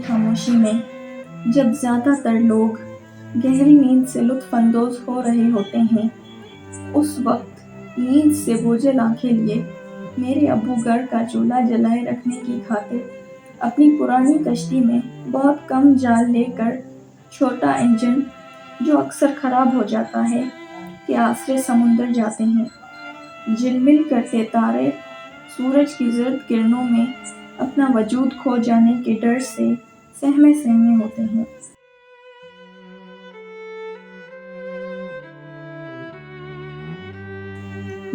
खामोशी में, जब ज़्यादातर लोग गहरी नींद से लुत्फ़अंदोज़ हो रहे होते हैं, उस वक़्त नींद से बोझिल आँखें लिए मेरे अब्बू घर का चूल्हा जलाए रखने की खातिर अपनी पुरानी कश्ती में बहुत कम जाल लेकर छोटा इंजन, जो अक्सर खराब हो जाता है, के आसरे समुंदर जाते हैं। झिलमिल करते तारे सूरज की ज़र्द किरणों में अपना वजूद खो जाने के डर से सहमे-सहमे होते हैं।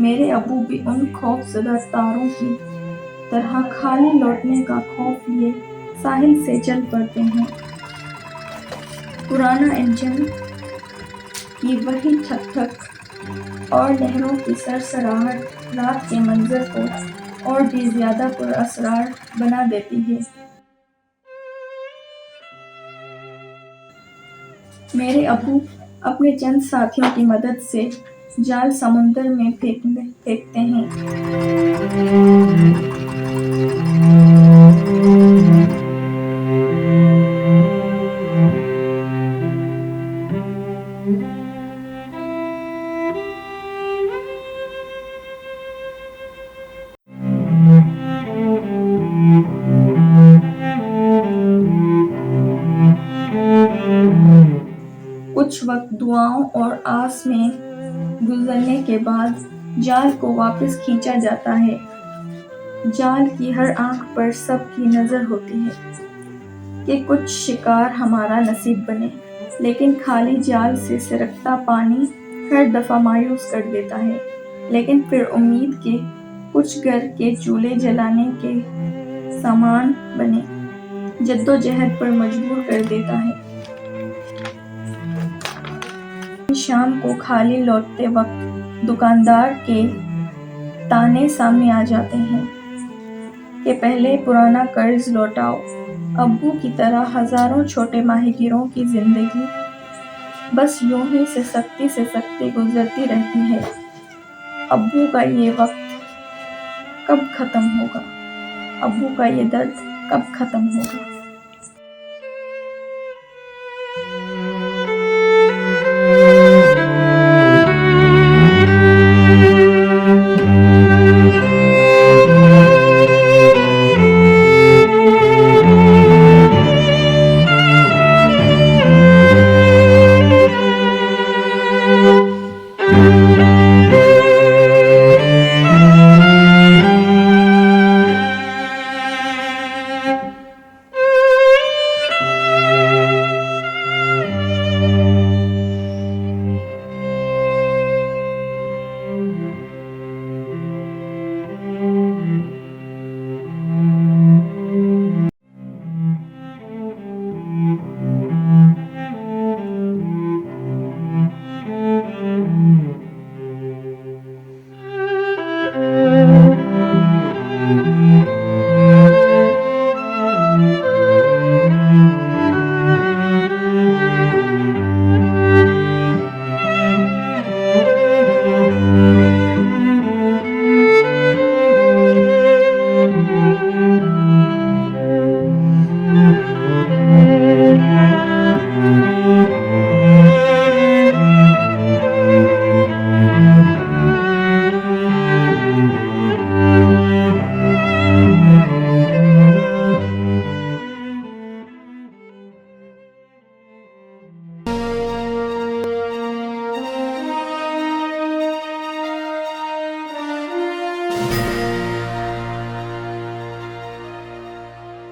मेरे अब्बू भी उन खौफज़दा तारों की तरह खाली लौटने का खौफ लिए साहिल से चल पड़ते हैं। पुराना इंजन की वही ठक-ठक और लहरों की सरसराहट रात के मंज़र को और भी ज़्यादा पुरअसरार बना देती है। मेरे अब्बू अपने चंद साथियों की मदद से जाल समुंदर में फेंकते हैं। कुछ वक्त दुआओं और आस में गुजरने के बाद जाल को वापस खींचा जाता है। जाल की हर आंख पर सबकी नज़र होती है कि कुछ शिकार हमारा नसीब बने, लेकिन खाली जाल से सिरकता पानी हर दफ़ा मायूस कर देता है। लेकिन फिर उम्मीद के कुछ घर के चूल्हे जलाने के सामान बने जद्दोजहद पर मजबूर कर देता है। शाम को खाली लौटते वक्त दुकानदार के ताने सामने आ जाते हैं कि पहले पुराना कर्ज लौटाओ। अब्बू की तरह हज़ारों छोटे माहीगीरों की ज़िंदगी बस यूं ही से सख्ती गुजरती रहती है। अब्बू का ये वक्त कब ख़त्म होगा? अब्बू का ये दर्द कब ख़त्म होगा?